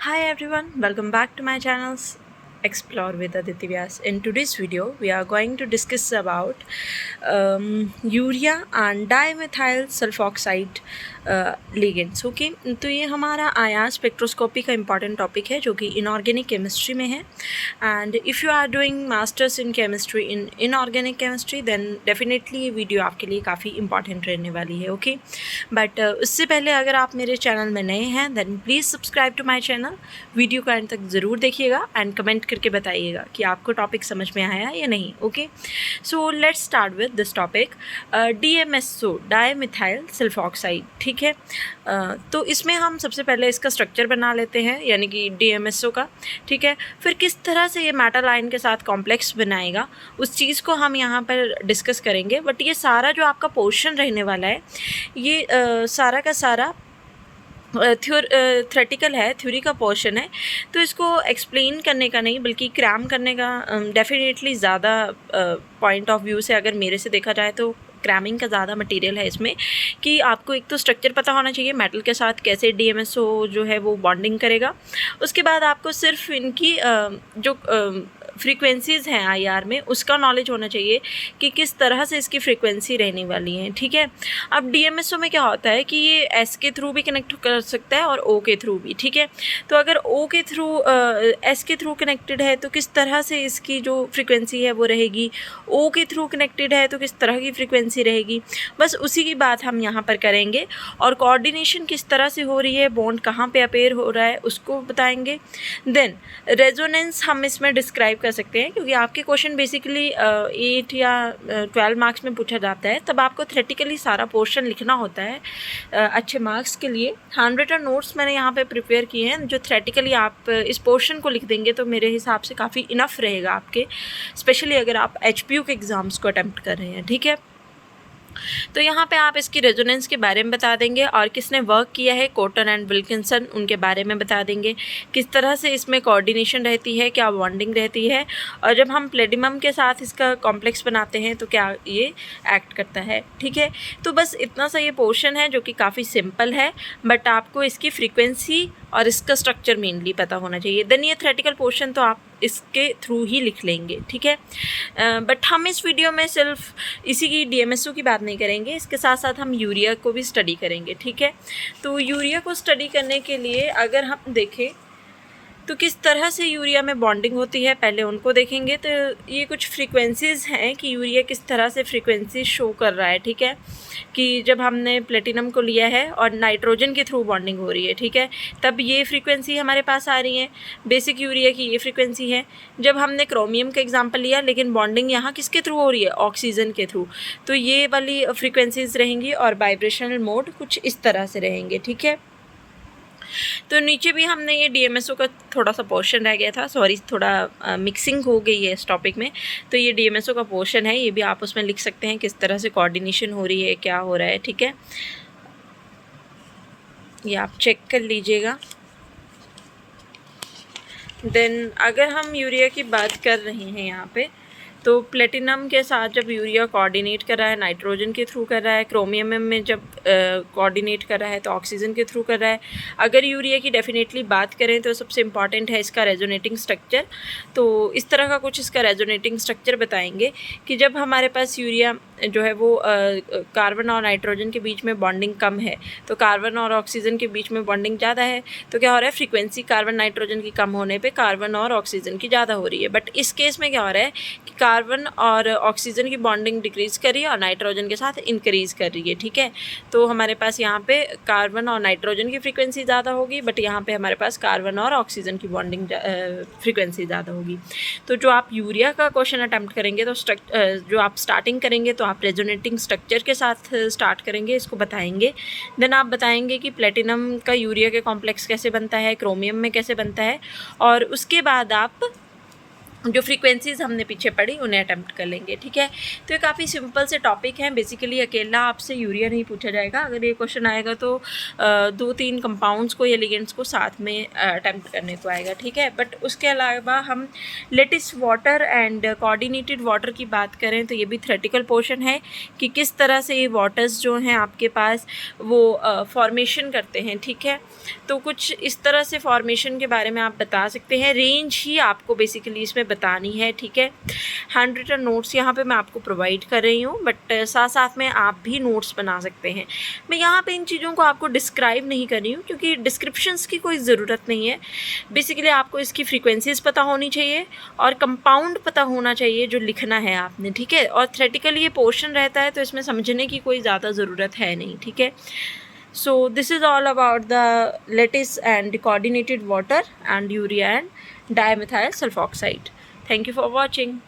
Hi everyone, welcome back to my channels Explore with Aditi Vyas. In today's video, we are going to discuss about urea and dimethyl sulfoxide ligands. Okay, तो ये हमारा आया spectroscopy का important topic है जो कि inorganic chemistry में है. And if you are doing masters in chemistry in inorganic chemistry then definitely ये वीडियो आपके लिए काफ़ी इंपॉर्टेंट रहने वाली है. ओके, बट उससे पहले अगर आप मेरे चैनल में नए हैं then please subscribe to my channel. Video का एंड तक ज़रूर देखिएगा एंड कमेंट करके बताइएगा कि आपको टॉपिक समझ में आया या नहीं. Okay, so let's start with this topic. DMSO dimethyl sulphoxide. ठीक है, तो इसमें हम सबसे पहले इसका स्ट्रक्चर बना लेते हैं यानी कि DMSO का. ठीक है, फिर किस तरह से ये मेटल आयन के साथ कॉम्प्लेक्स बनाएगा उस चीज़ को हम यहाँ पर डिस्कस करेंगे. बट ये सारा जो आपका पोर्शन रहने वाला है ये सारा का सारा थ्योरेटिकल है, थ्योरी का पोर्शन है. तो इसको एक्सप्लेन करने का नहीं बल्कि क्रैम करने का डेफिनेटली ज़्यादा पॉइंट ऑफ व्यू से अगर मेरे से देखा जाए तो क्रैमिंग का ज़्यादा मटेरियल है इसमें. कि आपको एक तो स्ट्रक्चर पता होना चाहिए मेटल के साथ कैसे DMSO जो है वो बॉन्डिंग करेगा. उसके बाद आपको सिर्फ इनकी जो फ्रीक्वेंसीज़ हैं IR में उसका नॉलेज होना चाहिए कि किस तरह से इसकी फ्रीक्वेंसी रहने वाली हैं. ठीक है, अब DMSO में क्या होता है कि ये S के थ्रू भी कनेक्ट कर सकता है और O के थ्रू भी. ठीक है, तो अगर O के थ्रू S के थ्रू कनेक्टेड है तो किस तरह से इसकी जो फ्रीक्वेंसी है वो रहेगी, O के थ्रू कनेक्टेड है तो किस तरह की फ्रीक्वेंसी रहेगी. बस उसी की बात हम यहाँ पर करेंगे और कोऑर्डिनेशन किस तरह से हो रही है, बॉन्ड कहाँ पे अपेयर हो रहा है उसको बताएंगे. देन रेजोनेंस हम इसमें डिस्क्राइब कर सकते हैं क्योंकि आपके क्वेश्चन बेसिकली 8 या 12 मार्क्स में पूछा जाता है तब आपको थ्योरेटिकली सारा पोर्शन लिखना होता है अच्छे मार्क्स के लिए. हैंड रिटन नोट्स मैंने यहाँ पे प्रिपेयर किए हैं जो थ्योरेटिकली आप इस पोर्शन को लिख देंगे तो मेरे हिसाब से काफ़ी इनफ रहेगा आपके, स्पेशली अगर आप HPU के एग्ज़ाम्स को अटैम्प्ट कर रहे हैं. ठीक है, तो यहाँ पे आप इसकी रेजोनेंस के बारे में बता देंगे और किसने वर्क किया है, कॉटन एंड विल्किंसन, उनके बारे में बता देंगे. किस तरह से इसमें कोऑर्डिनेशन रहती है, क्या बॉन्डिंग रहती है, और जब हम प्लेटिनम के साथ इसका कॉम्प्लेक्स बनाते हैं तो क्या ये एक्ट करता है. ठीक है, तो बस इतना सा ये पोर्शन है जो कि काफ़ी सिंपल है बट आपको इसकी फ्रीक्वेंसी और इसका स्ट्रक्चर मेनली पता होना चाहिए. देन ये थ्योरेटिकल पोर्शन तो आप इसके थ्रू ही लिख लेंगे. ठीक है, बट हम इस वीडियो में सिर्फ इसी की DMSO की बात नहीं करेंगे, इसके साथ साथ हम यूरिया को भी स्टडी करेंगे. ठीक है, तो यूरिया को स्टडी करने के लिए अगर हम देखें तो किस तरह से यूरिया में बॉन्डिंग होती है पहले उनको देखेंगे. तो ये कुछ फ्रीक्वेंसीज़ हैं कि यूरिया किस तरह से फ्रीक्वेंसी शो कर रहा है. ठीक है, कि जब हमने प्लेटिनम को लिया है और नाइट्रोजन के थ्रू बॉन्डिंग हो रही है. ठीक है, तब ये फ्रीक्वेंसी हमारे पास आ रही है, बेसिक यूरिया की ये फ्रीक्वेंसी है. जब हमने क्रोमियम का एग्जांपल लिया लेकिन बॉन्डिंग यहाँ किसके थ्रू हो रही है, ऑक्सीजन के थ्रू, तो ये वाली फ्रीक्वेंसीज़ रहेंगी और वाइब्रेशनल मोड कुछ इस तरह से रहेंगे. ठीक है, तो नीचे भी हमने ये DMSO का थोड़ा सा पोर्शन रह गया था, सॉरी थोड़ा मिक्सिंग हो गई है इस टॉपिक में. तो ये DMSO का पोर्शन है, ये भी आप उसमें लिख सकते हैं किस तरह से कोऑर्डिनेशन हो रही है, क्या हो रहा है. ठीक है, ये आप चेक कर लीजिएगा. देन अगर हम यूरिया की बात कर रहे हैं यहाँ पे तो प्लेटिनम के साथ जब यूरिया कोऑर्डिनेट कर रहा है नाइट्रोजन के थ्रू कर रहा है, क्रोमियम में जब कोऑर्डिनेट कर रहा है तो ऑक्सीजन के थ्रू कर रहा है. अगर यूरिया की डेफिनेटली बात करें तो सबसे इम्पॉर्टेंट है इसका रेजोनेटिंग स्ट्रक्चर. तो इस तरह का कुछ इसका रेजोनेटिंग स्ट्रक्चर बताएंगे कि जब हमारे पास यूरिया जो है वो कार्बन और नाइट्रोजन के बीच में बॉन्डिंग कम है तो कार्बन और ऑक्सीजन के बीच में बॉन्डिंग ज़्यादा है, तो क्या हो रहा है, फ्रीक्वेंसी कार्बन नाइट्रोजन की कम होने पे कार्बन और ऑक्सीजन की ज़्यादा हो रही है. बट इस केस में क्या हो रहा है कि कार्बन और ऑक्सीजन की बॉन्डिंग डिक्रीज़ कर रही है और नाइट्रोजन के साथ इंक्रीज़ कर रही है. ठीक है, तो हमारे पास यहाँ पे कार्बन और नाइट्रोजन की फ्रीक्वेंसी ज़्यादा होगी बट यहाँ पे हमारे पास कार्बन और ऑक्सीजन की बॉन्डिंग फ्रीक्वेंसी ज़्यादा होगी. तो जो आप यूरिया का क्वेश्चन अटैम्प्ट करेंगे तो जो आप स्टार्टिंग करेंगे तो आप रेजोनेटिंग स्ट्रक्चर के साथ स्टार्ट करेंगे, इसको बताएंगे. देन आप बताएंगे कि प्लेटिनम का यूरिया के कॉम्प्लेक्स कैसे बनता है, क्रोमियम में कैसे बनता है, और उसके बाद आप जो फ्रीक्वेंसीज़ हमने पीछे पढ़ी उन्हें अटेम्प्ट कर लेंगे, ठीक है। तो ये काफ़ी सिंपल से टॉपिक हैं। बेसिकली अकेला आपसे यूरिया नहीं पूछा जाएगा। अगर ये क्वेश्चन आएगा तो 2-3 कंपाउंड्स को या लिगेंड्स को साथ में अटेम्प्ट करने को आएगा, ठीक है। बट उसके अलावा हम lattice water and coordinated water की बात करें तो ये भी थ्योरेटिकल पोर्शन है कि किस तरह से ये वाटर्स जो हैं आपके पास वो फॉर्मेशन करते हैं, ठीक है। तो कुछ इस तरह से फॉर्मेशन के बारे में आप बता सकते हैं। रेंज ही आपको बेसिकली इसमें बतानी है, ठीक है। हैंड रिटन नोट्स यहाँ पे मैं आपको प्रोवाइड कर रही हूँ, बट साथ साथ में आप भी नोट्स बना सकते हैं। मैं यहाँ पे इन चीज़ों को आपको डिस्क्राइब नहीं कर रही हूँ क्योंकि डिस्क्रिप्शंस की कोई ज़रूरत नहीं है। बेसिकली आपको इसकी फ्रीक्वेंसीज़ पता होनी चाहिए और कंपाउंड पता होना चाहिए जो लिखना है आपने, ठीक है। और थ्योरेटिकली ये पोर्शन रहता है तो इसमें समझने की कोई ज़्यादा ज़रूरत है नहीं, ठीक है। So this is all about the lattice and coordinated water and urea and dimethyl sulfoxide. Thank you for watching.